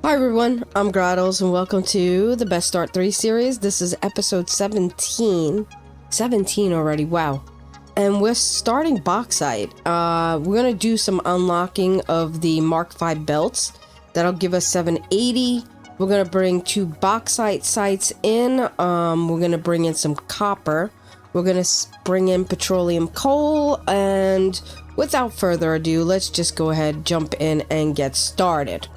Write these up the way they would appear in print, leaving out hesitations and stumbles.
Hi everyone, I'm Graddles and welcome to the Best Start 3 series. This is episode 17. 17 already, wow. And we're starting Bauxite. We're going to do some unlocking of the Mark V belts. That'll give us 780. We're going to bring 2 Bauxite sites in. We're going to bring in some copper. We're going to bring in petroleum coal. And without further ado, let's just go ahead, jump in and get started.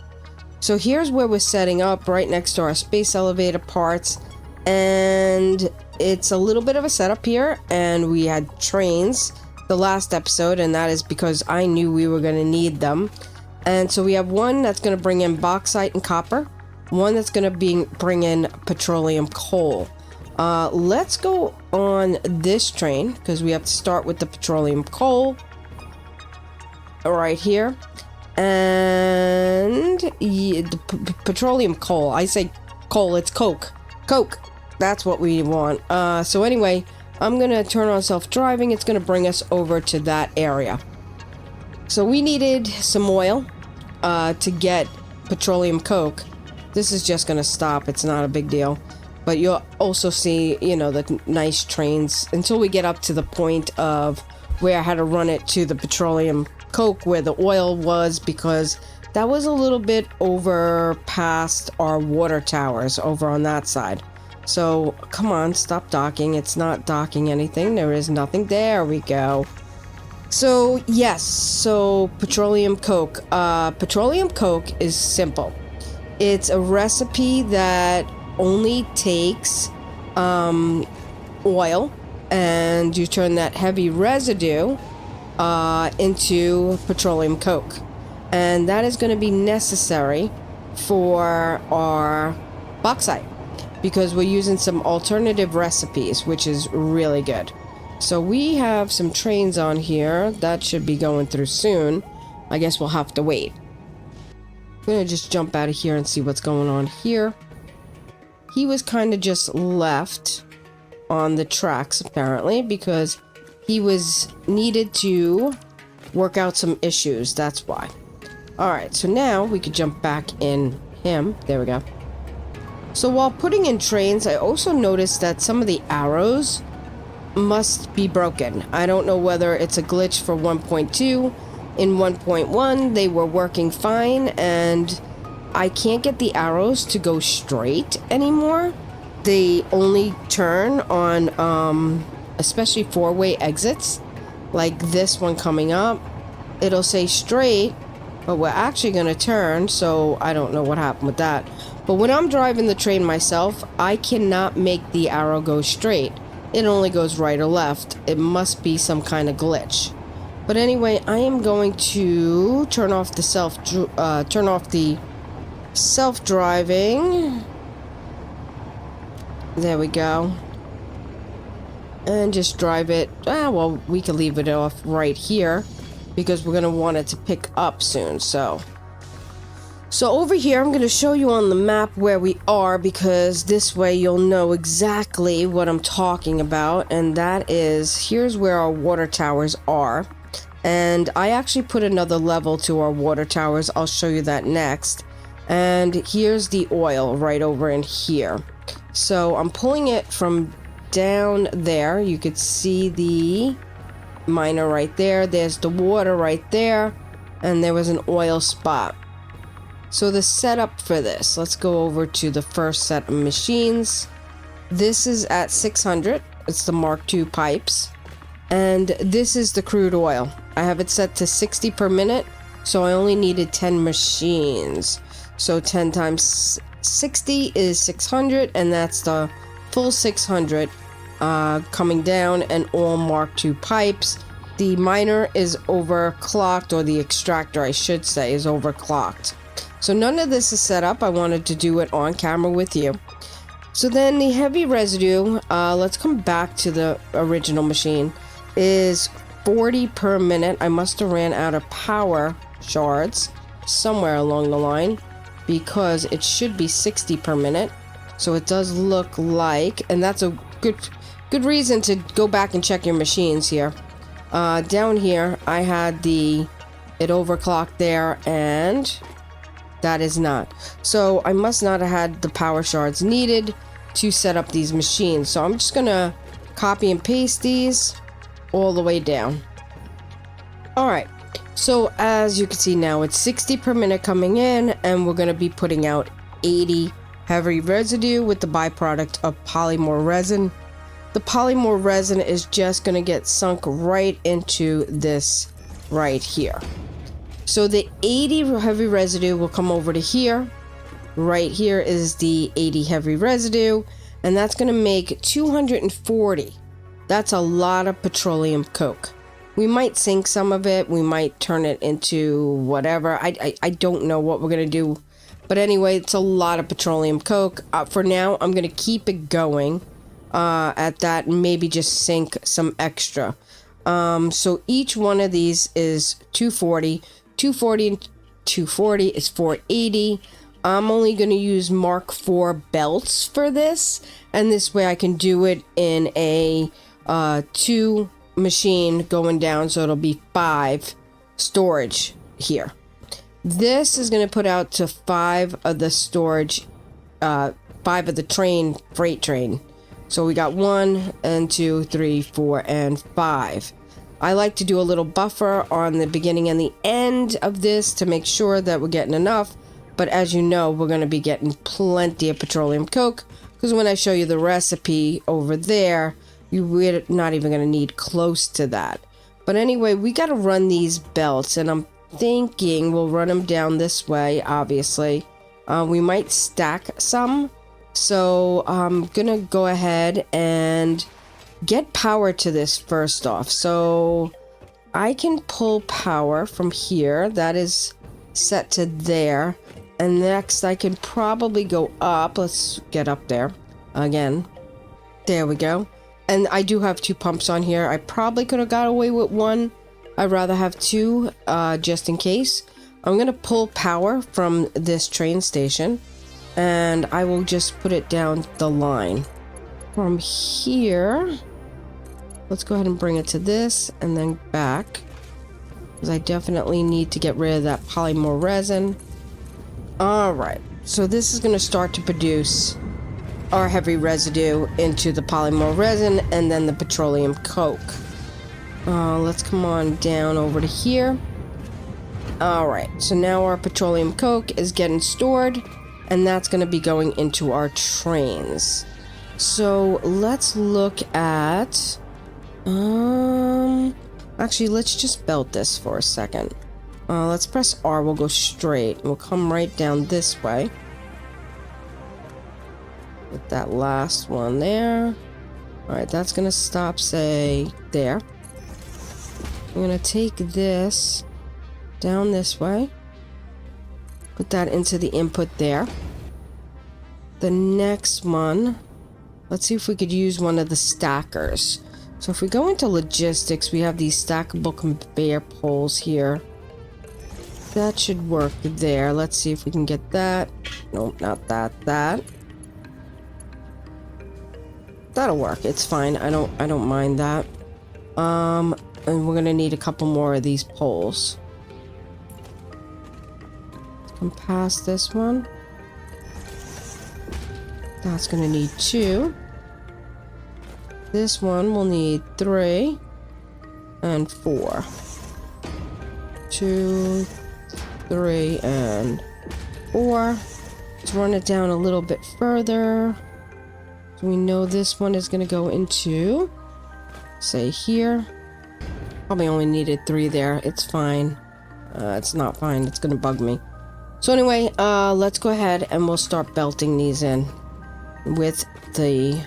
So here's where we're setting up, right next to our space elevator parts, and it's a little bit of a setup here, and we had trains the last episode, and that is because I knew we were going to need them. And so we have one that's going to bring in bauxite and copper, one that's going to bring in petroleum coal. Let's go on this train, because we have to start with the petroleum coal right here. And the petroleum coal, I say coal, it's coke, that's what we want. So anyway, I'm gonna turn on self-driving. It's gonna bring us over to that area. So we needed some oil to get petroleum coke. This is just gonna stop, it's not a big deal, but you'll also see, you know, the nice trains until we get up to the point of where I had to run it to the petroleum coke where the oil was, because that was a little bit over past our water towers over on that side. So come on, stop docking. It's not docking anything. There is nothing. There we go. So yes, so petroleum coke. Petroleum coke is simple. It's a recipe that only takes oil, and you turn that heavy residue into petroleum coke, and that is going to be necessary for our bauxite because we're using some alternative recipes, which is really good. So we have some trains on here that should be going through soon. I guess we'll have to wait. I'm gonna just jump out of here and see what's going on here. He was kind of just left on the tracks apparently because he was needed to work out some issues, that's why. Alright, so now we could jump back in him. There we go. So while putting in trains, I also noticed that some of the arrows must be broken. I don't know whether it's a glitch for 1.2. In 1.1, they were working fine, and I can't get the arrows to go straight anymore. They only turn on, especially four-way exits, like this one coming up. It'll say straight, but we're actually going to turn, so I don't know what happened with that. But when I'm driving the train myself, I cannot make the arrow go straight. It only goes right or left. It must be some kind of glitch. But anyway, I am going to turn off the self-driving. There we go. And just drive it. Well, we can leave it off right here because we're going to want it to pick up soon. So over here, I'm going to show you on the map where we are, because this way you'll know exactly what I'm talking about. And that is, here's where our water towers are. And I actually put another level to our water towers. I'll show you that next. And here's the oil right over in here. So I'm pulling it from down there. You could see the miner right there. There's the water right there, and there was an oil spot. So the setup for this, let's go over to the first set of machines. This is at 600. It's the Mark II pipes, and this is the crude oil. I have it set to 60 per minute, so I only needed 10 machines. So 10 times 60 is 600, and that's the full 600 coming down, and all Mark II pipes. The miner is overclocked, or the extractor I should say is overclocked. So none of this is set up. I wanted to do it on camera with you. So then the heavy residue, let's come back to the original machine, is 40 per minute. I must have ran out of power shards somewhere along the line, because it should be 60 per minute. So it does look like, and that's a good reason to go back and check your machines here. Down here I had it overclocked there, and that is not. So I must not have had the power shards needed to set up these machines. So I'm just gonna copy and paste these all the way down. All right, so as you can see now, it's 60 per minute coming in, and we're gonna be putting out 80 heavy residue with the byproduct of polymor resin. The polymor resin is just gonna get sunk right into this right here. So the 80 heavy residue will come over to here. Right here is the 80 heavy residue, and that's gonna make 240. That's a lot of petroleum coke. We might sink some of it. We might turn it into whatever. I don't know what we're gonna do. But anyway, it's a lot of petroleum coke. For now, I'm gonna keep it going at that, and maybe just sink some extra. So each one of these is 240. 240 and 240 is 480. I'm only going to use Mark IV belts for this, and this way I can do it in a 2 machine going down, so it'll be 5 storage here. This is going to put out to 5 of the storage, 5 of the freight train. So we got 1 and 2, 3, 4, and 5. I like to do a little buffer on the beginning and the end of this to make sure that we're getting enough. But as you know, we're going to be getting plenty of petroleum coke, because when I show you the recipe over there, we're not even going to need close to that. But anyway, we got to run these belts, and I'm thinking we'll run them down this way, obviously. We might stack some. So I'm going to go ahead and get power to this first off. So I can pull power from here. That is set to there. And next I can probably go up. Let's get up there again. There we go. And I do have 2 pumps on here. I probably could have got away with 1. I'd rather have 2 just in case. I'm going to pull power from this train station, and I will just put it down the line. From here, let's go ahead and bring it to this and then back, because I definitely need to get rid of that polymer resin. Alright, so this is going to start to produce our heavy residue into the polymer resin and then the petroleum coke. Let's come on down over to here. Alright, so now our petroleum coke is getting stored, and that's going to be going into our trains. So let's look at actually, let's just belt this for a second. Let's press R. We'll go straight. We'll come right down this way with that last one there. Alright, that's gonna stop, say, there. I'm gonna take this down this way, put that into the input there. The next one, let's see if we could use one of the stackers. So if we go into logistics, we have these stackable conveyor poles here. That should work there. Let's see if we can get that. Nope, not that. That'll work. It's fine. I don't mind that. And we're gonna need a couple more of these poles. Come past this one. That's gonna need 2. This one will need 3 and 4. 2, 3, and 4. Let's run it down a little bit further. So we know this one is going to go into, say, here. Probably only needed 3 there. It's fine. It's not fine. It's going to bug me. So anyway, let's go ahead and we'll start belting these in with the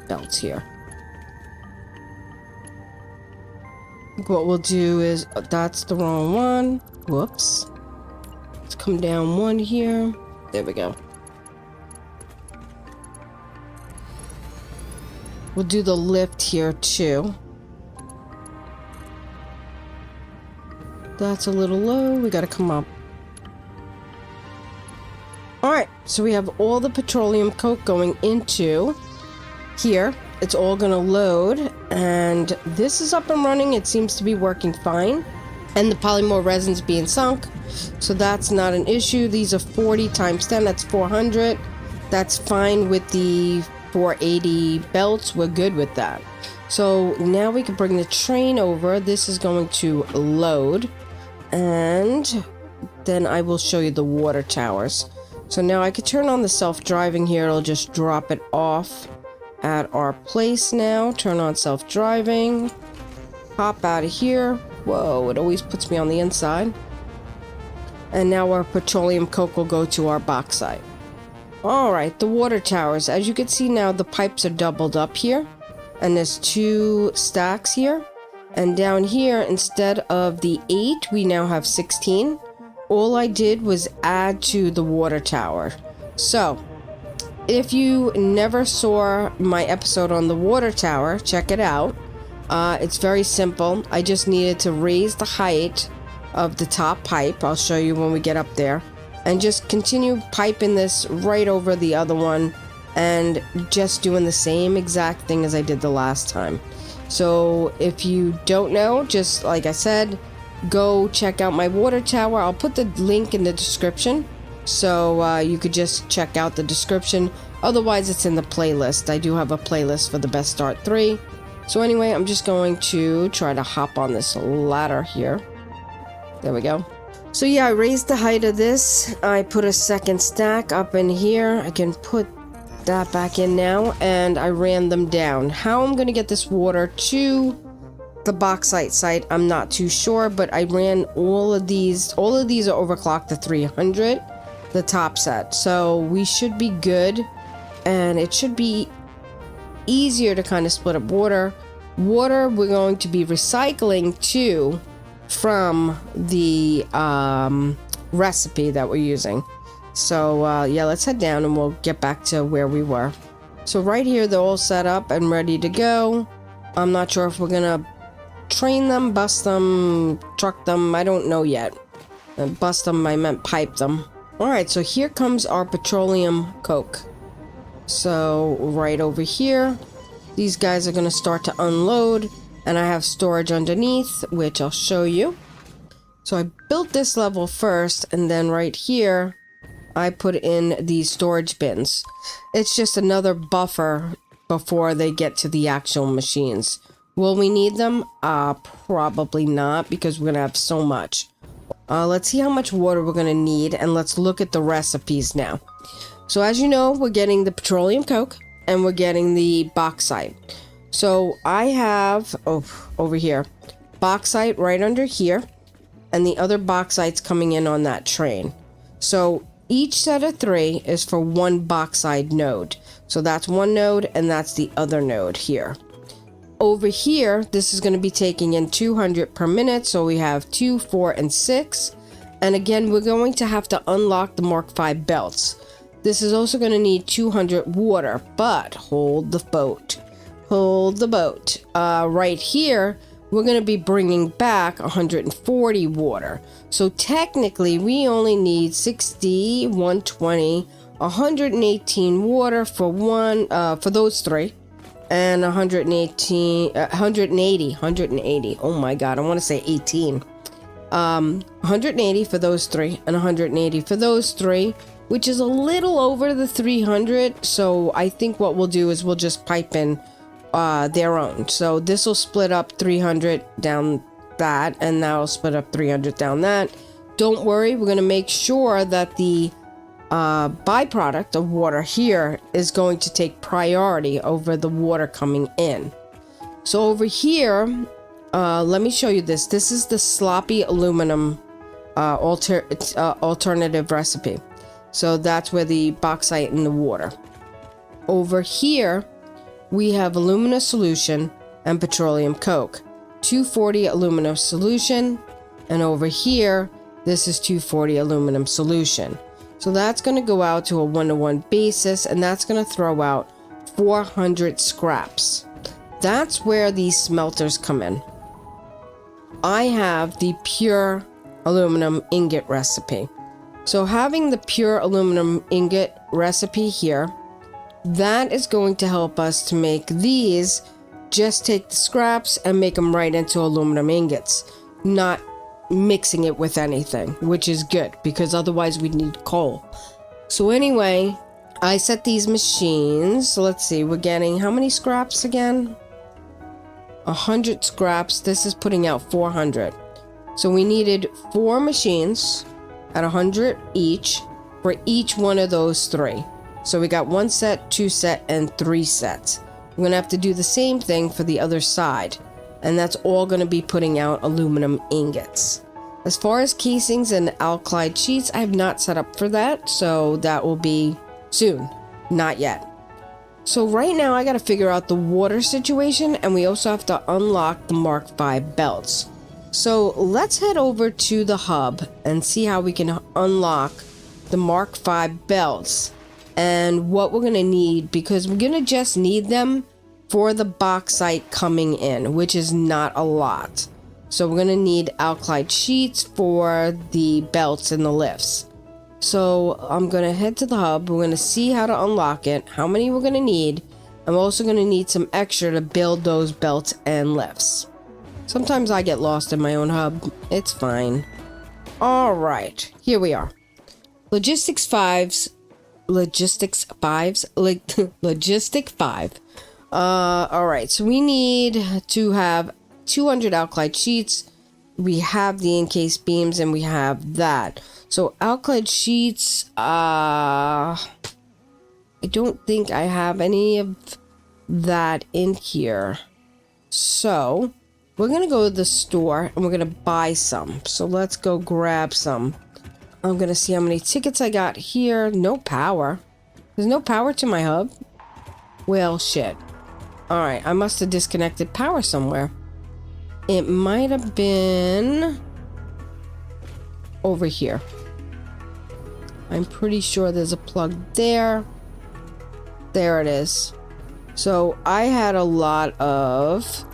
belts here. What we'll do is, that's the wrong one. Whoops. Let's come down 1 here. There we go. We'll do the lift here too. That's a little low. We gotta come up. Alright, so we have all the petroleum coke going into here. It's all gonna load, and this is up and running. It seems to be working fine. and the polymer resin's being sunk, so that's not an issue. These are 40 times 10, that's 400. That's fine with the 480 belts. We're good with that. So now we can bring the train over. This is going to load, and then I will show you the water towers. So now I could turn on the self-driving here. It'll just drop it off at our place now. Turn on self-driving. Hop out of here. Whoa, it always puts me on the inside. And now our petroleum coke will go to our bauxite. Alright, the water towers. As you can see now, the pipes are doubled up here. And there's 2 stacks here. And down here, instead of the 8, we now have 16. All I did was add to the water tower. So, if you never saw my episode on the water tower, check it out. It's very simple. I just needed to raise the height of the top pipe. I'll show you when we get up there. And just continue piping this right over the other one. And just doing the same exact thing as I did the last time. So, if you don't know, just like I said, go check out my water tower. I'll put the link in the description, so you could just check out the description. Otherwise, it's in the playlist. I do have a playlist for the best start 3. So anyway, I'm just going to try to hop on this ladder here. There we go. So yeah, I raised the height of this. I put a second stack up in here. I can put that back in now, and I ran them down. How I'm going to get this water to the bauxite site, I'm not too sure, but I ran all of these are overclocked to 300, the top set, so we should be good, and it should be easier to kind of split up water. We're going to be recycling too from the recipe that we're using. So yeah, let's head down and we'll get back to where we were. So right here, they're all set up and ready to go. I'm not sure if we're gonna train them, bust them, truck them, I don't know yet. Bust them, I meant pipe them. Alright, so here comes our petroleum coke. So right over here, these guys are going to start to unload, and I have storage underneath, which I'll show you. So I built this level first, and then right here, I put in these storage bins. It's just another buffer before they get to the actual machines. Will we need them? Probably not, because we're going to have so much. Let's see how much water we're going to need, and let's look at the recipes now. So as you know, we're getting the petroleum coke, and we're getting the bauxite. So I have, over here, bauxite right under here, and the other bauxite's coming in on that train. So each set of 3 is for 1 bauxite node. So that's 1 node, and that's the other node here. Over here, this is going to be taking in 200 per minute, so we have 2, 4, and 6. And again, we're going to have to unlock the Mark V belts. This is also going to need 200 water, but hold the boat. Hold the boat. Right here, we're going to be bringing back 140 water. So technically, we only need 60, 120, 118 water for for those 3. And 180. Oh my god, I want to say 18. 180 for those 3, and 180 for those 3, which is a little over the 300. So I think what we'll do is we'll just pipe in their own. So this will split up 300 down that, and that'll split up 300 down that. Don't worry, we're going to make sure that the byproduct of water here is going to take priority over the water coming in. So over here, let me show you this. This is the sloppy aluminum alternative recipe. So that's where the bauxite in the water. Over here, we have alumina solution and petroleum coke. 240 aluminum solution, and over here, this is 240 aluminum solution. So that's going to go out to a 1-to-1 basis, and that's going to throw out 400 scraps. That's where these smelters come in. I have the pure aluminum ingot recipe. So having the pure aluminum ingot recipe here, that is going to help us to make these, just take the scraps and make them right into aluminum ingots. Not mixing it with anything, which is good because otherwise we'd need coal. So anyway, I set these machines. Let's see, we're getting how many scraps again? 100 scraps. This is putting out 400. So we needed 4 machines at 100 each for each one of those 3. So we got 1 set, 2 set, and 3 sets. We're going to have to do the same thing for the other side. And that's all going to be putting out aluminum ingots. As far as casings and Alclad sheets, I have not set up for that. So that will be soon. Not yet. So right now I got to figure out the water situation. And we also have to unlock the Mark V belts. So let's head over to the hub and see how we can unlock the Mark V belts and what we're going to need, because we're going to just need them for the bauxite coming in, which is not a lot. So we're going to need Alclad sheets for the belts and the lifts. So I'm going to head to the hub. We're going to see how to unlock it, how many we're going to need. I'm also going to need some extra to build those belts and lifts. Sometimes I get lost in my own hub. It's fine. All right, here we are. Logistic 5. All right, so we need to have 200 Alclad sheets. We have the encased beams and we have that. So Alclad sheets, I don't think I have any of that in here. So we're going to go to the store and we're going to buy some. So let's go grab some. I'm going to see how many tickets I got here. No power. There's no power to my hub. Well, shit. Alright, I must have disconnected power somewhere. It might have been over here. I'm pretty sure there's a plug there. There it is. So I had a lot of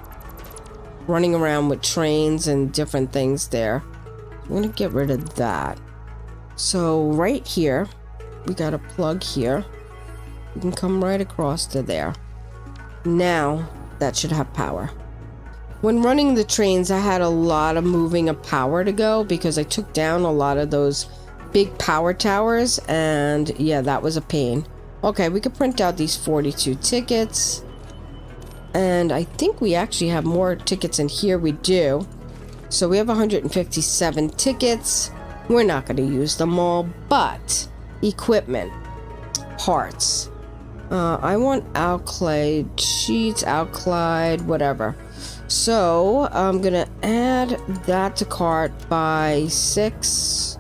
running around with trains and different things there. I'm going to get rid of that. So right here, we got a plug here. You can come right across to there. Now that should have power. When running the trains, I had a lot of moving of power to go because I took down a lot of those big power towers, and yeah, that was a pain. Okay, we could print out these 42 tickets. And I think we actually have more tickets in here. We do. So we have 157 tickets. We're not going to use them all, but equipment, parts. I want Alclad sheets, Alclad, whatever. So I'm going to add that to cart, buy 6,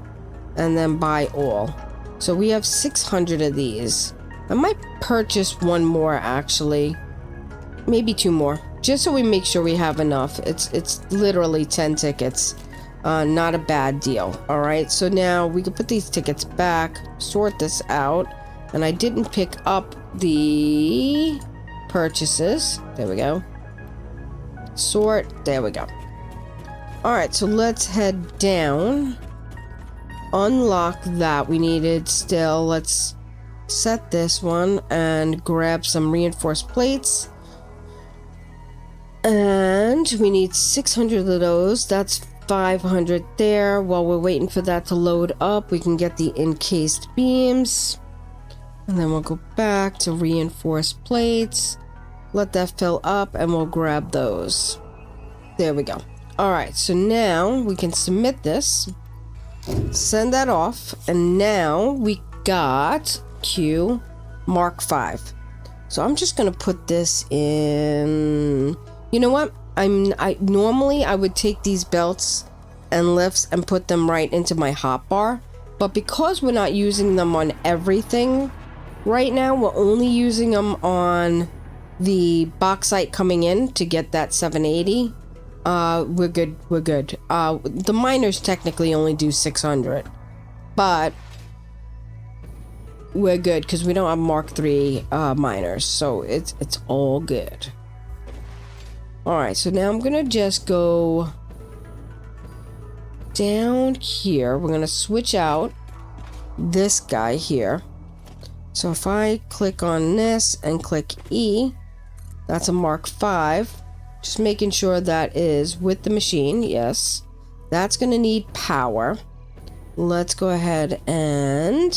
and then buy all. So we have 600 of these. I might purchase one more, actually. Maybe 2 more, just so we make sure we have enough. It's literally 10 tickets. Not a bad deal. All right, so now we can put these tickets back, sort this out, and I didn't pick up the purchases. There we go. Sort. There we go. All right, so let's head down. Unlock that. We needed still. Let's set this one and grab some reinforced plates. And we need 600 of those. That's 500 there. While we're waiting for that to load up, we can get the encased beams. And then we'll go back to reinforced plates. Let that fill up and we'll grab those. There we go. Alright, so now we can submit this. Send that off. And now we got Q Mark V. So I'm just going to put this in... You know what? Normally I would take these belts and lifts and put them right into my hotbar, but because we're not using them on everything right now, we're only using them on the bauxite coming in to get that 780. We're good. The miners technically only do 600, but we're good because we don't have Mark III miners, so it's all good. Alright, so now I'm going to just go down here. We're going to switch out this guy here. So if I click on this and click E, that's a Mark V. Just making sure that is with the machine, yes. That's going to need power. Let's go ahead and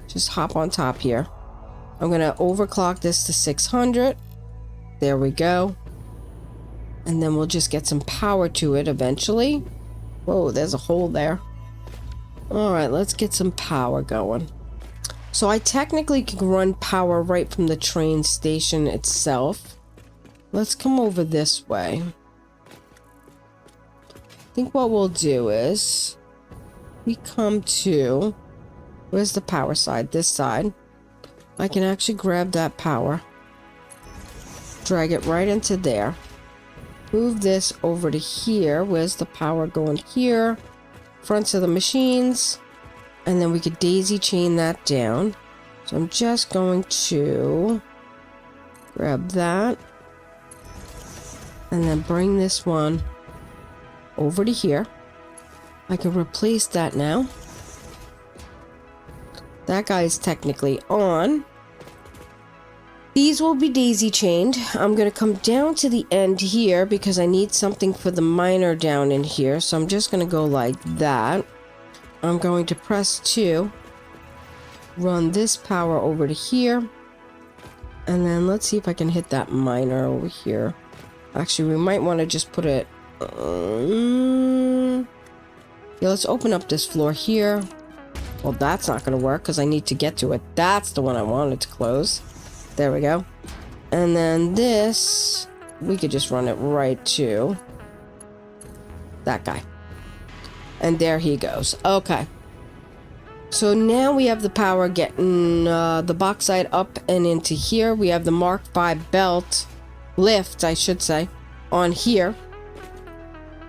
just hop on top here. I'm going to overclock this to 600. There we go. And then we'll just get some power to it eventually. Whoa, there's a hole there. All right, let's get some power going. So I technically can run power right from the train station itself. Let's come over this way. I think what we'll do is we come to, where's the power side? This side. I can actually grab that power, drag it right into there, move this over to here. Where's the power going? Here, fronts of the machines, and then we could daisy chain that down. So I'm just going to grab that and then bring this one over to here. I can replace that now. That guy is technically on. These will be daisy chained. I'm going to come down to the end here because I need something for the miner down in here. So I'm just going to go like that. I'm going to press 2. Run this power over to here. And then let's see if I can hit that miner over here. Actually, we might want to just put it... yeah, let's open up this floor here. Well, that's not going to work because I need to get to it. That's the one I wanted to close. There we go. And then this, we could just run it right to that guy. And there he goes. Okay. So now we have the power getting the bauxite up and into here. We have the Mark V belt, lift, I should say, on here.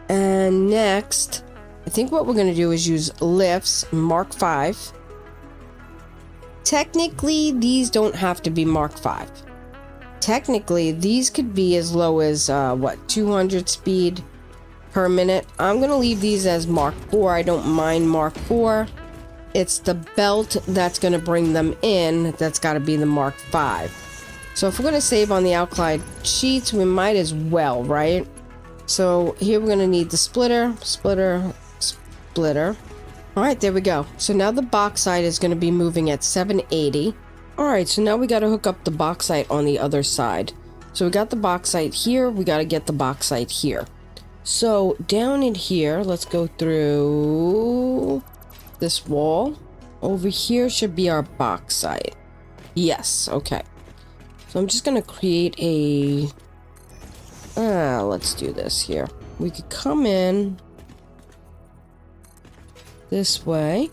And next, I think what we're going to do is use lifts, Mark V. Technically, these don't have to be Mark V. Technically, these could be as low as, 200 speed per minute. I'm going to leave these as Mark IV. I don't mind Mark IV. It's the belt that's going to bring them in that's got to be the Mark V. So if we're going to save on the Alclad sheets, we might as well, right? So here we're going to need the splitter. All right, there we go. So now the bauxite is going to be moving at 780. All right, so now we got to hook up the bauxite on the other side. So we got the bauxite here. We got to get the bauxite here. So down in here, let's go through this wall. Over here should be our bauxite. Yes, okay. So I'm just going to create a... let's do this here. We could come in this way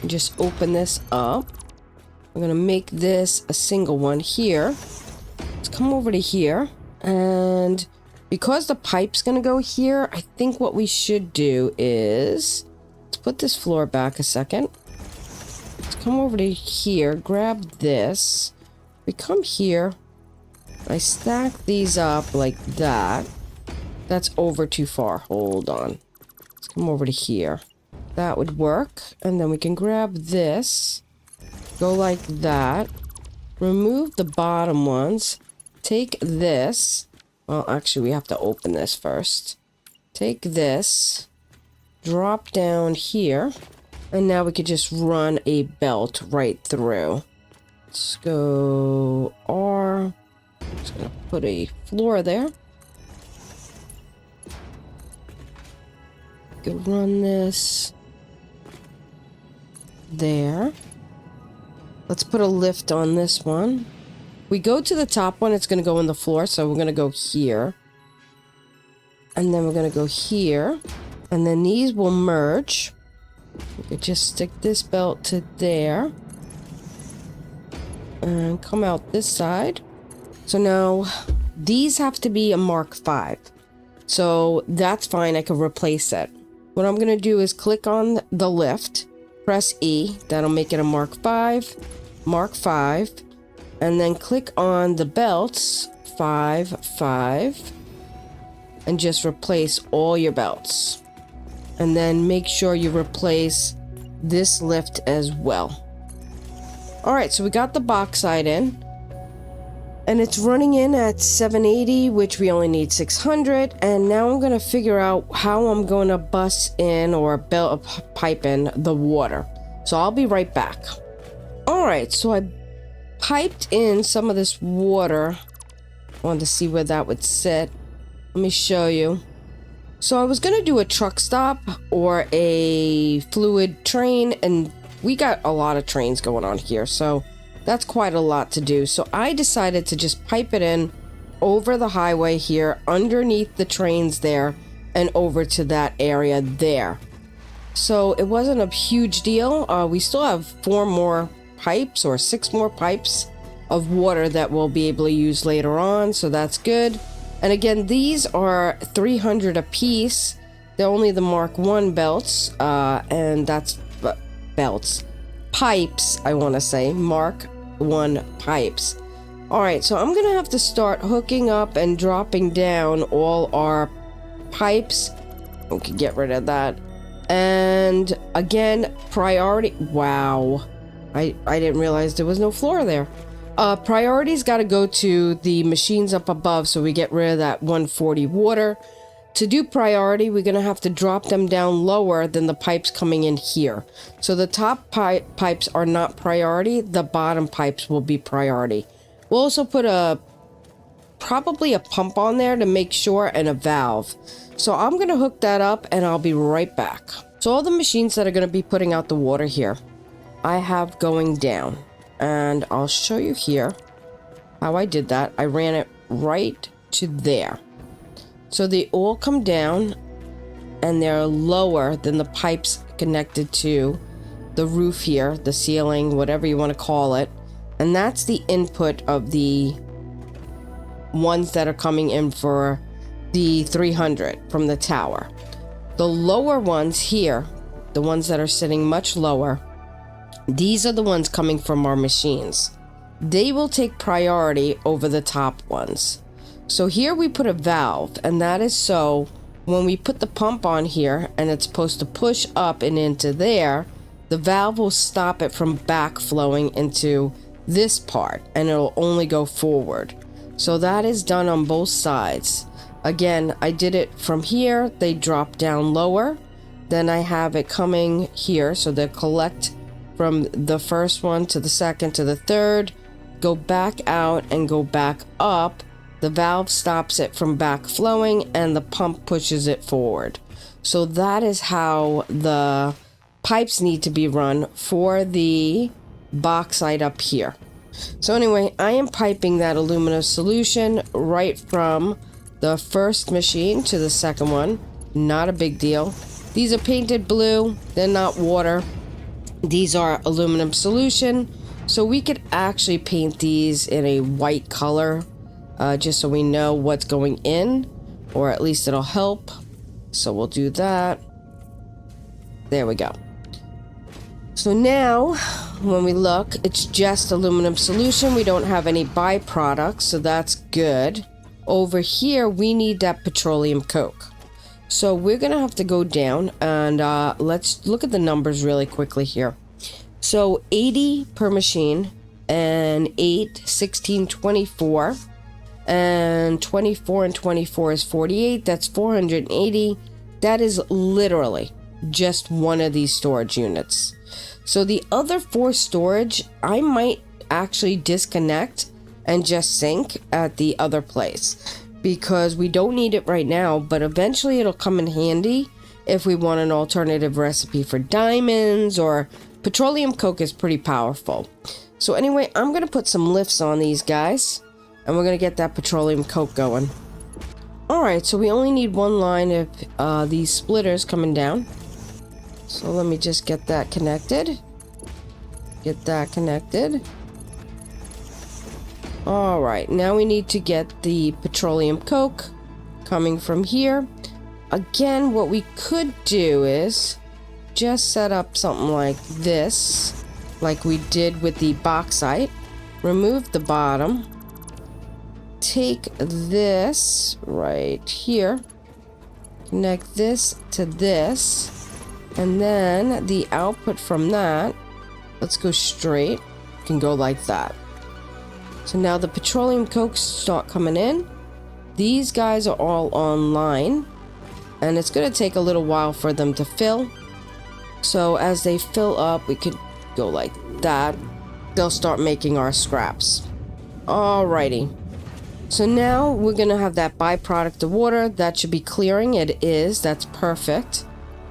and just open this up. I'm going to make this a single one here. Let's come over to here. And because the pipe's going to go here, I think what we should do is... let's put this floor back a second. Let's come over to here, grab this. We come here. I stack these up like that. That's over too far. Hold on. Let's come over to here. That would work. And then we can grab this. Go like that. Remove the bottom ones. Take this. Well, actually, we have to open this first. Take this. Drop down here. And now we could just run a belt right through. Let's go R. I'm just going to put a floor there. We could run this there. Let's put a lift on this one. We go to the top one, it's going to go in the floor, so we're going to go here. And then we're going to go here. And then these will merge. We could just stick this belt to there. And come out this side. So now, these have to be a Mark V. So that's fine, I can replace it. What I'm going to do is click on the lift. Press E, that'll make it a Mark V. Mark V. And then click on the belts. 5, 5. And just replace all your belts. And then make sure you replace this lift as well. Alright, so we got the bauxite in. And it's running in at 780, which we only need 600. And now I'm going to figure out how I'm going to bus in or pipe in the water. So I'll be right back. All right, so I piped in some of this water. I wanted to see where that would sit. Let me show you. So I was going to do a truck stop or a fluid train, and we got a lot of trains going on here, so that's quite a lot to do. So I decided to just pipe it in over the highway here, underneath the trains there, and over to that area there. So it wasn't a huge deal. We still have 4 more pipes or 6 more pipes of water that we'll be able to use later on, so that's good. And again, these are 300 a piece. They're only the Mark 1 belts, and that's belts. Pipes, I want to say. Mark 1 pipes. Alright, so I'm gonna have to start hooking up and dropping down all our pipes. We can get rid of that. And again, priority. Wow, I didn't realize there was no floor there. Priority's got to go to the machines up above, so we get rid of that 140 water. To do priority, we're going to have to drop them down lower than the pipes coming in here. So the top pipes are not priority. The bottom pipes will be priority. We'll also put probably a pump on there to make sure, and a valve. So I'm going to hook that up and I'll be right back. So all the machines that are going to be putting out the water here, I have going down. And I'll show you here how I did that. I ran it right to there. So they all come down and they're lower than the pipes connected to the roof here, the ceiling, whatever you want to call it. And that's the input of the ones that are coming in for the 300 from the tower. The lower ones here, the ones that are sitting much lower, these are the ones coming from our machines. They will take priority over the top ones. So here we put a valve, and that is so when we put the pump on here and it's supposed to push up and into there, the valve will stop it from backflowing into this part, and it'll only go forward. So that is done on both sides. Again, I did it from here, they drop down lower, then I have it coming here, so they'll collect from the first one to the second to the third, go back out and go back up. The valve stops it from backflowing and the pump pushes it forward. So that is how the pipes need to be run for the bauxite up here. So anyway, I am piping that aluminum solution right from the first machine to the second one. Not a big deal. These are painted blue. They're not water. These are aluminum solution. So we could actually paint these in a white color, just so we know what's going in, or at least it'll help. So we'll do that. There we go. So now when we look, it's just aluminum solution. We don't have any byproducts, so that's good. Over here, we need that petroleum coke. So we're gonna have to go down and let's look at the numbers really quickly here. So 80 per machine, and 8, 16, 24, and 24 and 24 is 48. That's 480. That is literally just one of these storage units. So the other 4 storage, I might actually disconnect and just sink at the other place, because we don't need it right now, but eventually it'll come in handy if we want an alternative recipe for diamonds, or petroleum coke is pretty powerful. So anyway, I'm going to put some lifts on these guys, and we're going to get that petroleum coke going. Alright, so we only need one line of these splitters coming down. So let me just get that connected. Get that connected. Alright, now we need to get the petroleum coke coming from here. Again, what we could do is just set up something like this, like we did with the bauxite. Remove the bottom. Take this right here. Connect this to this. And then the output from that, let's go straight, can go like that. So now the petroleum cokes start coming in. These guys are all online, and it's going to take a little while for them to fill. So as they fill up, we could go like that. They'll start making our scraps. Alrighty. So now we're going to have that byproduct of water. That should be clearing. It is. That's perfect.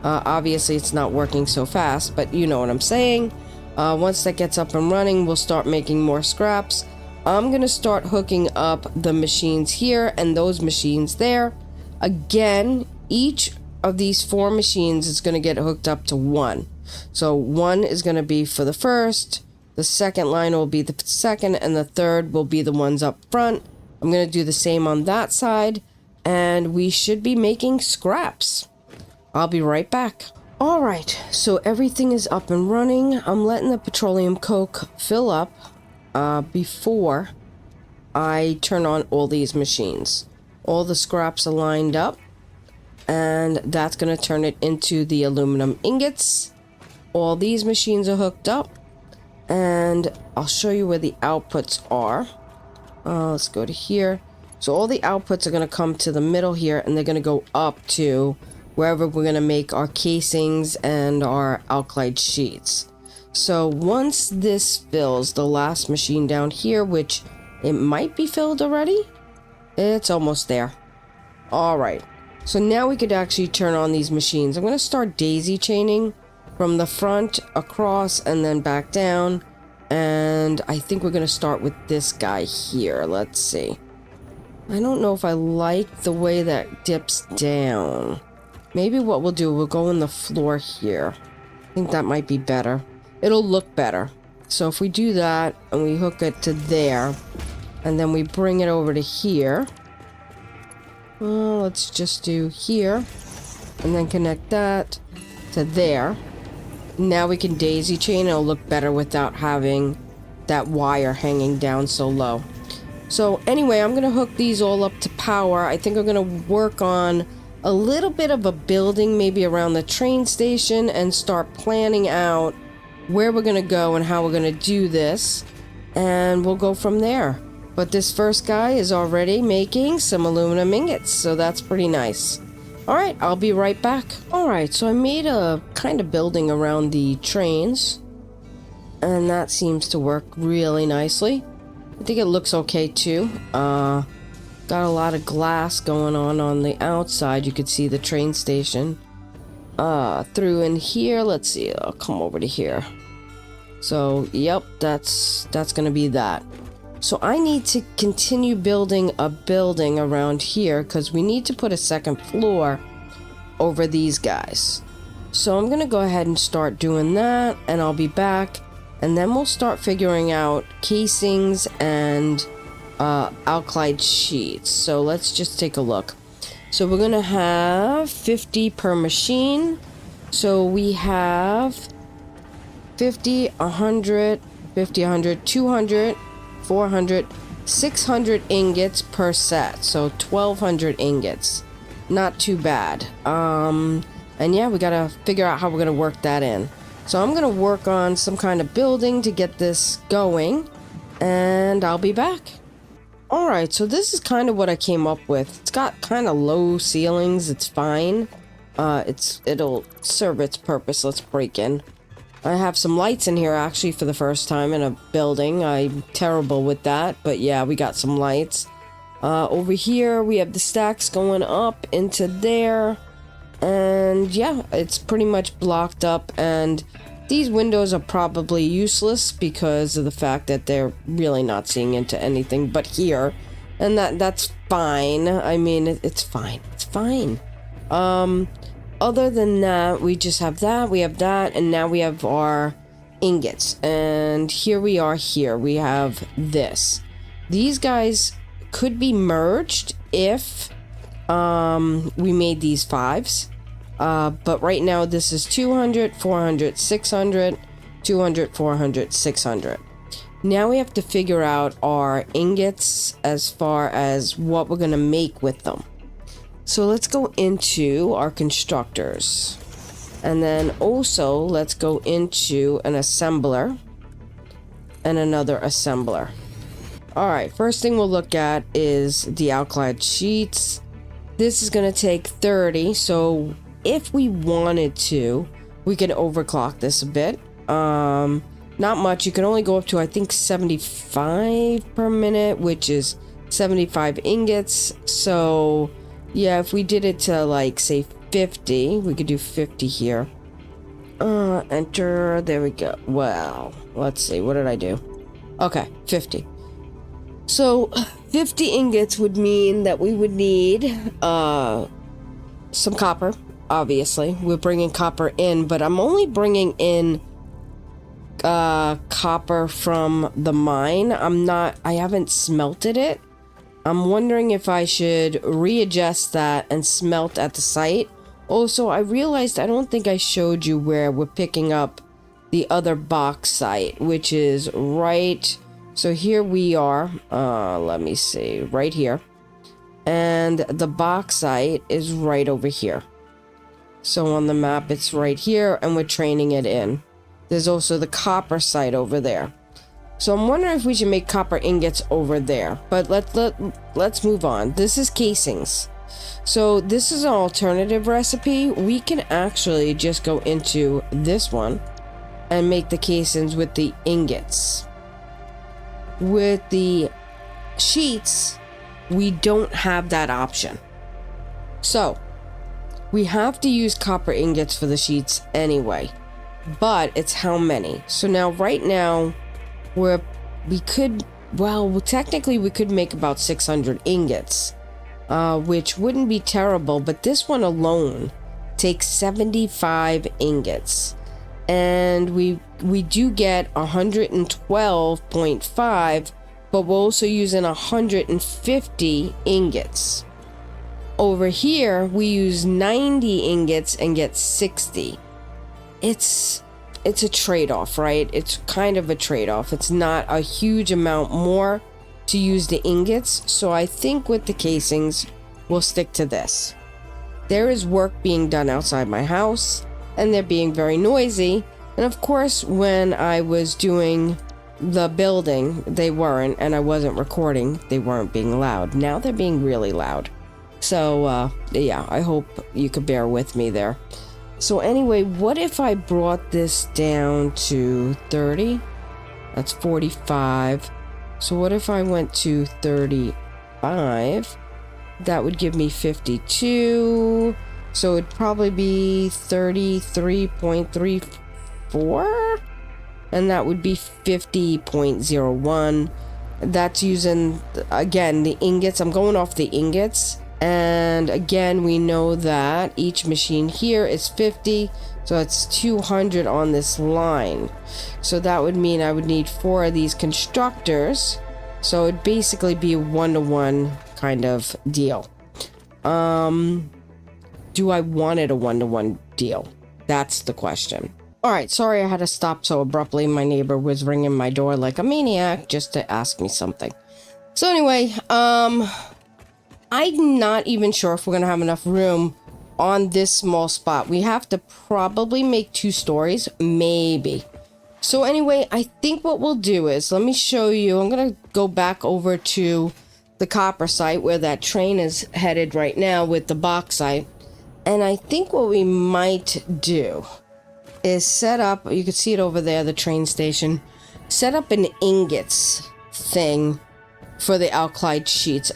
Obviously, it's not working so fast, but you know what I'm saying. Once that gets up and running, we'll start making more scraps. I'm going to start hooking up the machines here and those machines there. Again, each of these 4 machines is going to get hooked up to 1. So 1 is going to be for the first, the second line will be the second, and the third will be the ones up front. I'm going to do the same on that side, and we should be making scraps. I'll be right back. Alright, so everything is up and running. I'm letting the petroleum coke fill up before I turn on all these machines. All the scraps are lined up, and that's going to turn it into the aluminum ingots. All these machines are hooked up, and I'll show you where the outputs are. Let's go to here. So all the outputs are going to come to the middle here, and they're going to go up to wherever we're going to make our casings and our Alclad sheets. So once this fills, the last machine down here, which it might be filled already, it's almost there. Alright, so now we could actually turn on these machines. I'm going to start daisy chaining from the front across and then back down. And I think we're going to start with this guy here. Let's see. I don't know if I like the way that dips down. Maybe what we'll do, we'll go in the floor here. I think that might be better. It'll look better. So if we do that and we hook it to there, and then we bring it over to here. Let's just do here, and then connect that to there. Now we can daisy chain. It'll look better without having that wire hanging down so low. So anyway, I'm going to hook these all up to power. I think I'm going to work on a little bit of a building, maybe around the train station, and start planning out where we're going to go and how we're going to do this. And we'll go from there. But this first guy is already making some aluminum ingots, so that's pretty nice. Alright, I'll be right back. Alright, so I made a kind of building around the trains, and that seems to work really nicely. I think it looks okay too. Got a lot of glass going on the outside. You could see the train station. Through in here, let's see, I'll come over to here. So, yep, that's gonna be that. So I need to continue building a building around here because we need to put a second floor over these guys. So I'm going to go ahead and start doing that, and I'll be back, and then we'll start figuring out casings and Alclad sheets. So let's just take a look. So we're going to have 50 per machine. So we have 50, 100, 50, 100, 200, 400, 600 ingots per set, so 1200 ingots. Not too bad. And yeah, we gotta figure out how we're gonna work that in. So I'm gonna work on some kind of building to get this going, and I'll be back. Alright, so this is kind of what I came up with. It's got kind of low ceilings. It's fine. It'll serve its purpose. Let's break in. I have some lights in here actually for the first time in a building. I'm terrible with that, but yeah, we got some lights. Over here we have the stacks going up into there, and yeah, it's pretty much blocked up, and these windows are probably useless because of the fact that they're really not seeing into anything but here, and that's fine. I mean, it's fine. It's fine. Other than that, we just have that, we have that, and now we have our ingots. And here we are here. We have this. These guys could be merged if we made these 5s. But right now this is 200, 400, 600, 200, 400, 600. Now we have to figure out our ingots as far as what we're going to make with them. So let's go into our constructors, and then also let's go into an assembler and another assembler. All right, first thing we'll look at is the Alclad sheets. This is going to take 30, so if we wanted to, we can overclock this a bit. Not much. You can only go up to, I think, 75 per minute, which is 75 ingots. So yeah, if we did it to, like, say 50, we could do 50 here. Enter. There we go. Well, let's see. What did I do? Okay, 50. So 50 ingots would mean that we would need some copper. Obviously, we're bringing copper in, but I'm only bringing in copper from the mine. I haven't smelted it. I'm wondering if I should readjust that and smelt at the site. Also, I realized I don't think I showed you where we're picking up the other bauxite, which is right. So here we are. Let me see, right here. And the bauxite is right over here. So on the map, it's right here, and we're training it in. There's also the copper site over there. So I'm wondering if we should make copper ingots over there. But let's move on. This is casings. So this is an alternative recipe. We can actually just go into this one and make the casings with the ingots. With the sheets, we don't have that option. So we have to use copper ingots for the sheets anyway. But it's how many? So now, right now, technically we could make about 600 ingots, which wouldn't be terrible, but this one alone takes 75 ingots. And we do get 112.5, but we're also using 150 ingots. Over here, we use 90 ingots and get 60. It's a trade-off, right? It's kind of a trade-off. It's not a huge amount more to use the ingots, so I think with the casings, we'll stick to this. There is work being done outside my house, and they're being very noisy. And of course, when I was doing the building, they weren't, and I wasn't recording, they weren't being loud. Now they're being really loud. So, yeah, I hope you could bear with me there. So anyway, what if I brought this down to 30? That's 45. So what if I went to 35? That would give me 52. So it'd probably be 33.34. And that would be 50.01. That's using, again, the ingots. I'm going off the ingots. And again, we know that each machine here is 50, so it's 200 on this line. So that would mean I would need 4 of these constructors. So it'd basically be a 1-to-1 kind of deal. Do I want it a 1-to-1 deal? That's the question. All right, sorry I had to stop so abruptly. My neighbor was ringing my door like a maniac just to ask me something. So anyway, I'm not even sure if we're going to have enough room on this small spot. We have to probably make 2 stories, maybe. So anyway, I think what we'll do is, let me show you. I'm going to go back over to the copper site where that train is headed right now with the bauxite. And I think what we might do is set up, you can see it over there, the train station, set up an ingots thing for the Alclad sheets.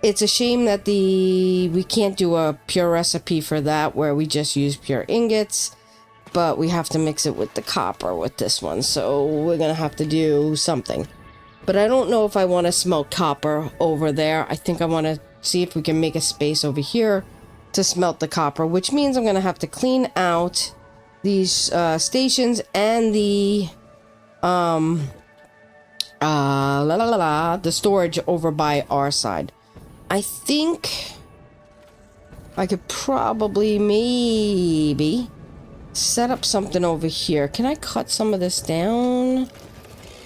It's a shame that we can't do a pure recipe for that where we just use pure ingots, but we have to mix it with the copper with this one, so we're gonna have to do something. But I don't know if I want to smelt copper over there. I think I want to see if we can make a space over here to smelt the copper, which means I'm gonna have to clean out these stations and the storage over by our side. I think I could probably maybe set up something over here. Can I cut some of this down?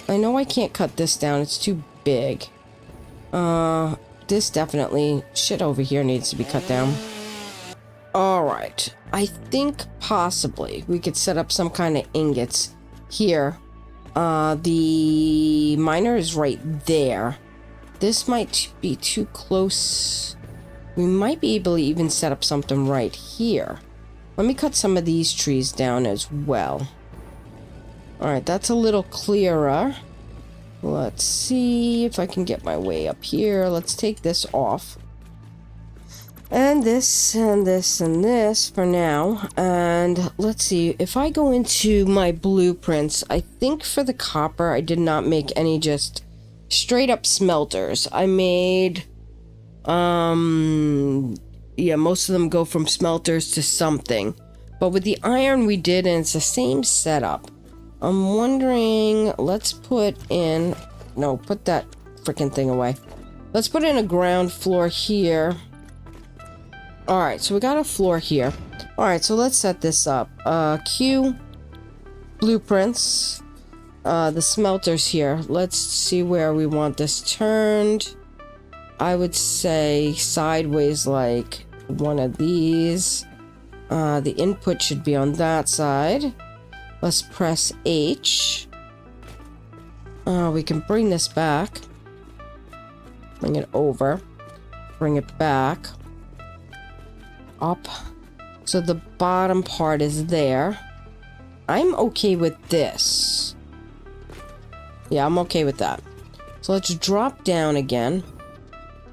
I know I can't cut this down. It's too big. This definitely, shit over here needs to be cut down. Alright. I think possibly we could set up some kind of ingots here The miner is right there. This might be too close. We might be able to even set up something right here. Let me cut some of these trees down as well. Alright, that's a little clearer. Let's see if I can get my way up here. Let's take this off. And this, and this, and this for now. And let's see, if I go into my blueprints, I think for the copper, I did not make any just straight up smelters. I made, yeah, most of them go from smelters to something. But with the iron we did, and it's the same setup. I'm wondering, let's put in, no, put that freaking thing away. Let's put in a ground floor here. Alright, so we got a floor here. Alright, so let's set this up. Q, blueprints, the smelters here. Let's see where we want this turned. I would say sideways, like one of these. The input should be on that side. Let's press H. We can bring this back. Bring it over. Bring it back. Up. So the bottom part is there. I'm okay with this. Yeah, I'm okay with that. So let's drop down again.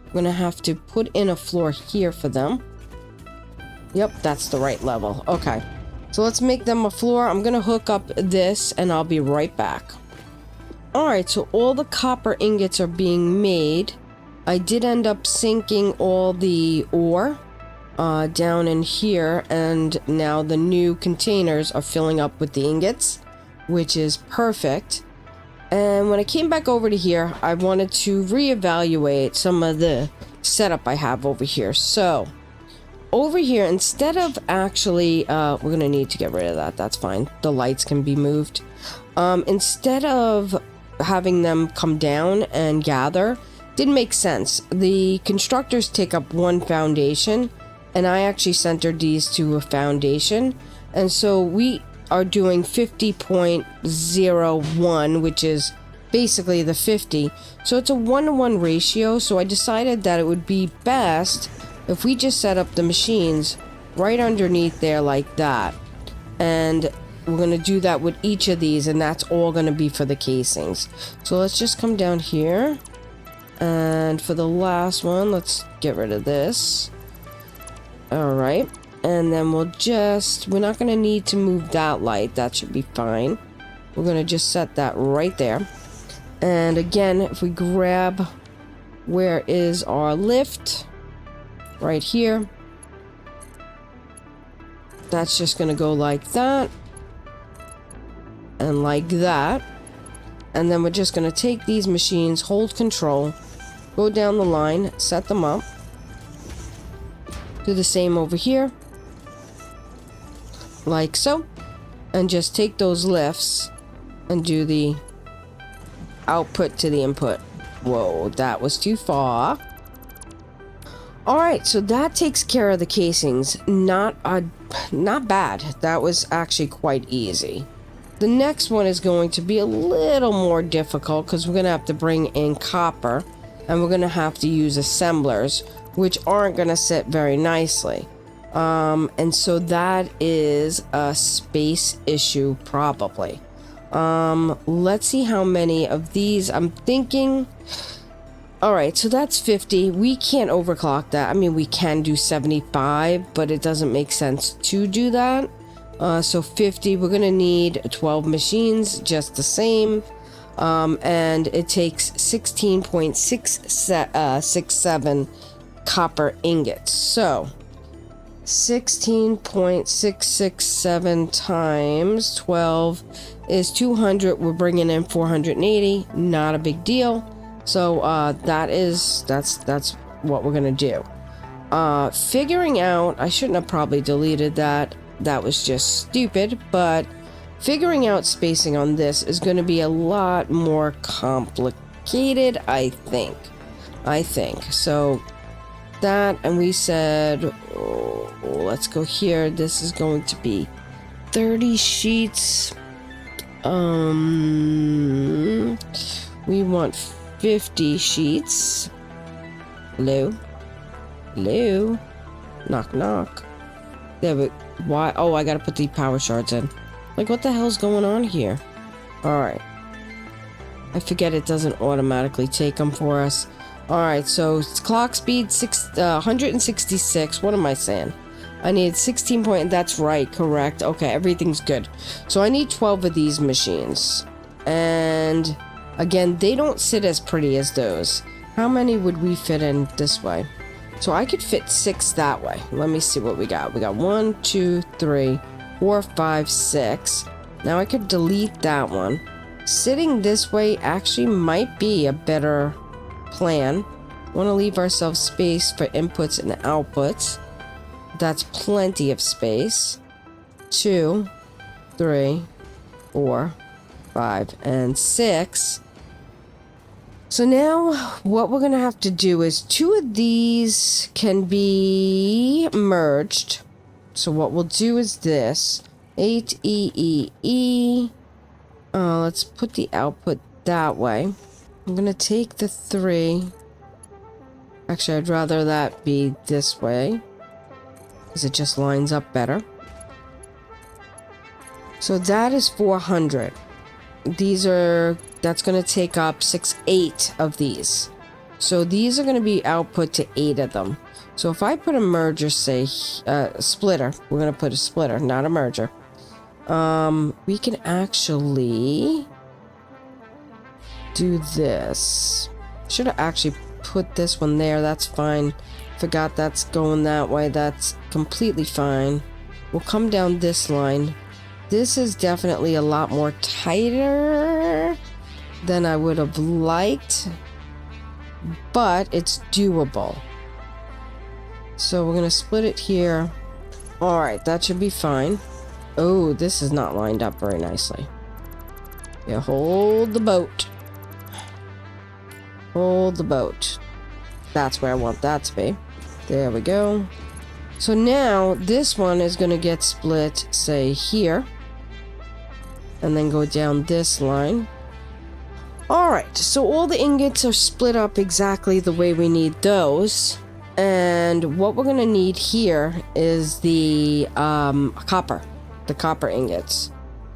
I'm gonna have to put in a floor here for them. Yep, that's the right level. Okay. So let's make them a floor. I'm gonna hook up this and I'll be right back. Alright, so all the copper ingots are being made. I did end up sinking all the ore down in here, and now the new containers are filling up with the ingots, which is perfect. And when I came back over to here, I wanted to reevaluate some of the setup I have over here. So over here, instead of actually we're gonna need to get rid of that. That's fine. The lights can be moved. Instead of having them come down and gather, didn't make sense. The constructors take up one foundation, and I actually centered these to a foundation, and so we are doing 50.01, which is basically the 50. So it's a 1-to-1 ratio. So I decided that it would be best if we just set up the machines right underneath there like that. And we're going to do that with each of these, and that's all going to be for the casings. So let's just come down here. And for the last one, let's get rid of this. Alright. And then we're not going to need to move that light. That should be fine. We're going to just set that right there. And again, if we grab, where is our lift? Right here. That's just going to go like that. And like that. And then we're just going to take these machines, hold control, go down the line, set them up. Do the same over here. Like so. And just take those lifts and do the output to the input. Whoa, that was too far. Alright, so that takes care of the casings. Not bad. That was actually quite easy. The next one is going to be a little more difficult because we're going to have to bring in copper, and we're going to have to use assemblers, which aren't going to sit very nicely. And so that is a space issue probably. Let's see how many of these I'm thinking. Alright, so that's 50. We can't overclock that. I mean, we can do 75, but it doesn't make sense to do that. So 50, we're going to need 12 machines, just the same. And it takes 16.667 copper ingots. So 16.667 times 12 is 200. We're bringing in 480. Not a big deal. So that's what we're gonna do. Figuring out, I shouldn't have probably deleted that. That was just stupid. But figuring out spacing on this is going to be a lot more complicated, I think. So that, and we said, let's go here. This is going to be 30 sheets. We want 50 sheets. Hello? Hello? Knock, knock. There we... Why? Oh, I gotta put the power shards in. Like, what the hell's going on here? Alright. I forget it doesn't automatically take them for us. Alright, so clock speed 166. What am I saying? I need 16 point... That's right, correct. Okay, everything's good. So I need 12 of these machines. And... Again, they don't sit as pretty as those. How many would we fit in this way? So I could fit 6 that way. Let me see what we got. We got 1, 2, 3, 4, 5, 6. Now I could delete that one. Sitting this way actually might be a better plan. Want to leave ourselves space for inputs and outputs. That's plenty of space. 2, 3, 4, 5, and 6. So now what we're going to have to do is 2 of these can be merged. So what we'll do is this. 8E. Let's put the output that way. I'm going to take the 3. Actually, I'd rather that be this way, because it just lines up better. So that is 400. That's going to take up 8 of these. So these are going to be output to 8 of them. So if I put a merger, say, splitter, we're going to put a splitter, not a merger. We can actually do this. Should have actually put this one there. That's fine. Forgot that's going that way. That's completely fine. We'll come down this line. This is definitely a lot more tighter than I would have liked, but it's doable. So we're gonna split it here. All right, that should be fine. Oh, this is not lined up very nicely. Yeah, hold the boat. Hold the boat. That's where I want that to be. There we go. So now this one is gonna get split, say here, and then go down this line. Alright, so all the ingots are split up exactly the way we need those. And what we're gonna need here is the copper. The copper ingots.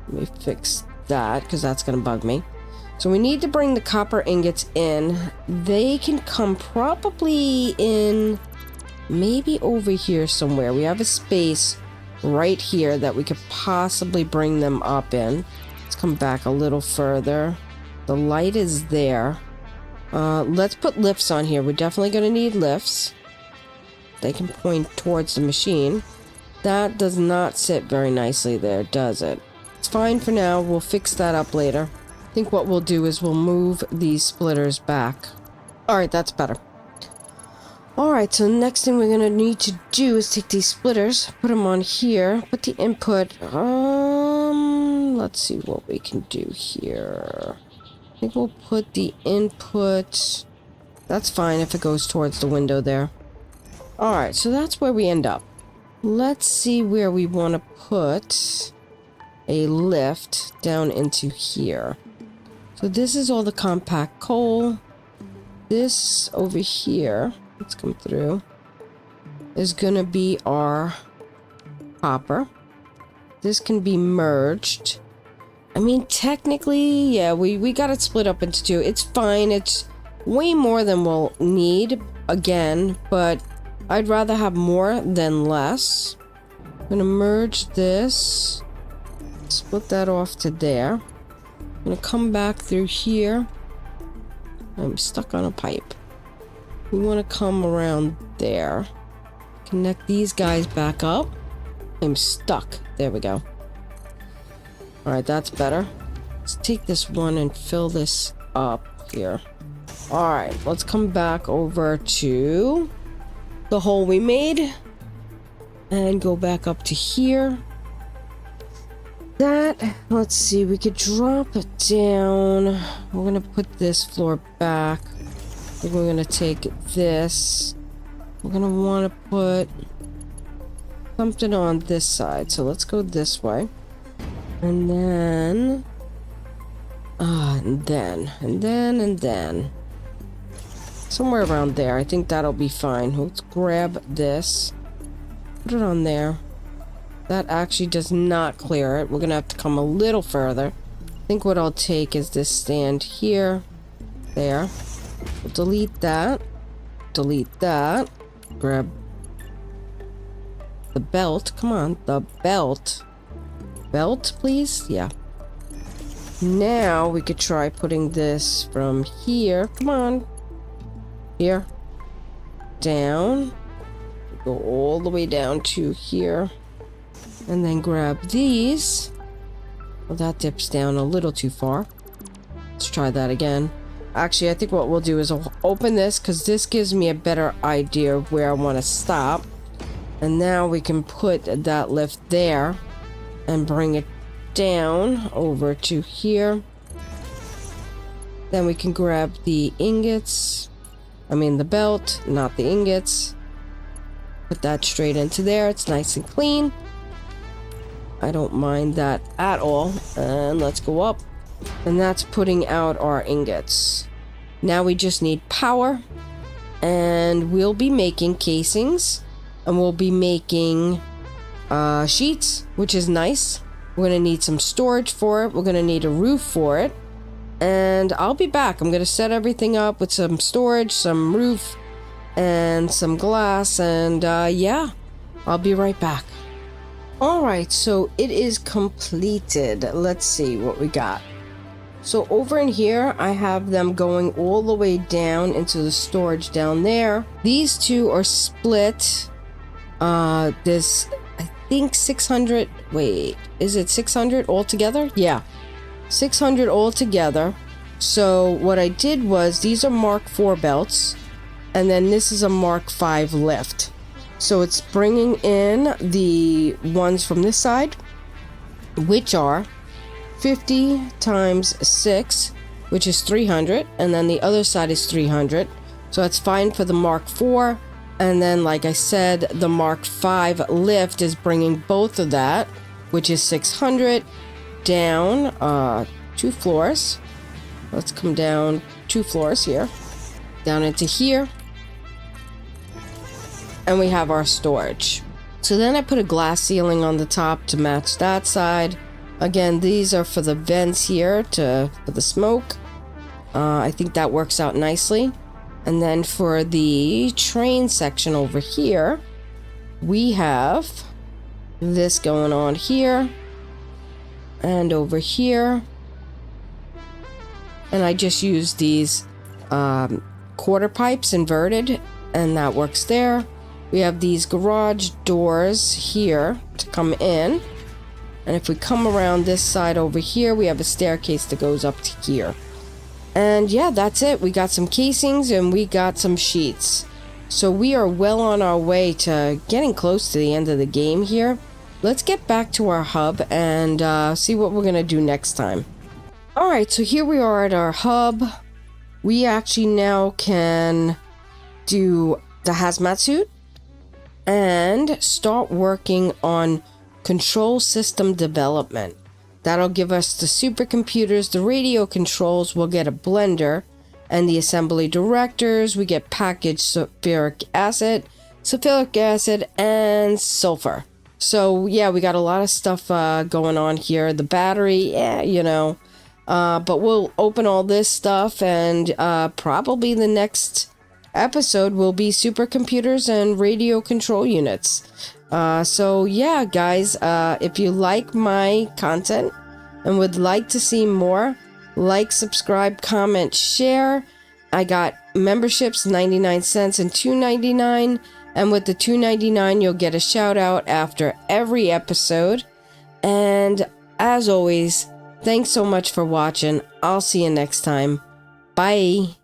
Let me fix that, because that's gonna bug me. So we need to bring the copper ingots in. They can come probably in maybe over here somewhere. We have a space right here that we could possibly bring them up in. Let's come back a little further. The light is there. Let's put lifts on here. We're definitely going to need lifts. They can point towards the machine. That does not sit very nicely there, does it? It's fine for now. We'll fix that up later. I think what we'll do is we'll move these splitters back. Alright, that's better. Alright, so the next thing we're going to need to do is take these splitters, put them on here, put the input. Let's see what we can do here. I think we'll put the input. That's fine if it goes towards the window there. Alright, so that's where we end up. Let's see where we want to put a lift down into here. So this is all the compact coal. This over here, let's come through, is gonna be our copper. This can be merged. I mean, technically, yeah, we got it split up into 2. It's fine. It's way more than we'll need, again, but I'd rather have more than less. I'm gonna merge this, split that off to there. I'm gonna come back through here. I'm stuck on a pipe. We want to come around there. Connect these guys back up. I'm stuck. There we go. Alright, that's better. Let's take this one and fill this up here. Alright, let's come back over to the hole we made. And go back up to here. That, let's see, we could drop it down. We're gonna put this floor back. Then we're gonna take this. We're gonna want to put something on this side. So let's go this way. And then And then. Somewhere around there. I think that'll be fine. Let's grab this. Put it on there. That actually does not clear it. We're going to have to come a little further. I think what I'll take is this stand here. There. We'll delete that. Delete that. Grab the belt. Come on. The belt. Belt, please? Yeah. Now we could try putting this from here. Come on. Here. Down. Go all the way down to here. And then grab these. Well, that dips down a little too far. Let's try that again. Actually, I think what we'll do is I'll open this because this gives me a better idea of where I want to stop. And now we can put that lift there and bring it down over to here. Then we can grab the ingots. I mean the belt, not the ingots. Put that straight into there. It's nice and clean. I don't mind that at all. And let's go up. And that's putting out our ingots. Now we just need power. And we'll be making casings. And we'll be making sheets, which is nice. We're going to need some storage for it. We're going to need a roof for it. And I'll be back. I'm going to set everything up with some storage, some roof, and some glass. And yeah, I'll be right back. Alright, so it is completed. Let's see what we got. So over in here, I have them going all the way down into the storage down there. These two are split. There's, I think 600, wait, is it 600 altogether? Yeah, 600 altogether. So what I did was, these are Mark IV belts, and then this is a Mark V lift. So it's bringing in the ones from this side, which are 50 times 6, which is 300, and then the other side is 300. So that's fine for the Mark IV. And then, like I said, the Mark V lift is bringing both of that, which is 600, down 2 floors. Let's come down 2 floors here, down into here. And we have our storage. So then I put a glass ceiling on the top to match that side. Again, these are for the vents here for the smoke. I think that works out nicely. And then for the train section over here, we have this going on here and over here. And I just use these quarter pipes inverted, and that works there. We have these garage doors here to come in. And if we come around this side over here, we have a staircase that goes up to here. And yeah, that's it. We got some casings and we got some sheets. So we are well on our way to getting close to the end of the game here. Let's get back to our hub and see what we're going to do next time. Alright, so here we are at our hub. We actually now can do the hazmat suit and start working on control system development. That'll give us the supercomputers, the radio controls, we'll get a blender, and the assembly directors, we get packaged sulfuric acid, and sulfur. So yeah, we got a lot of stuff going on here. The battery, but we'll open all this stuff, and probably the next episode will be supercomputers and radio control units. So yeah, guys, if you like my content and would like to see more, like, subscribe, comment, share. I got memberships 99 cents and $2.99, and with the $2.99 you'll get a shout out after every episode. And as always, thanks so much for watching. I'll see you next time. Bye.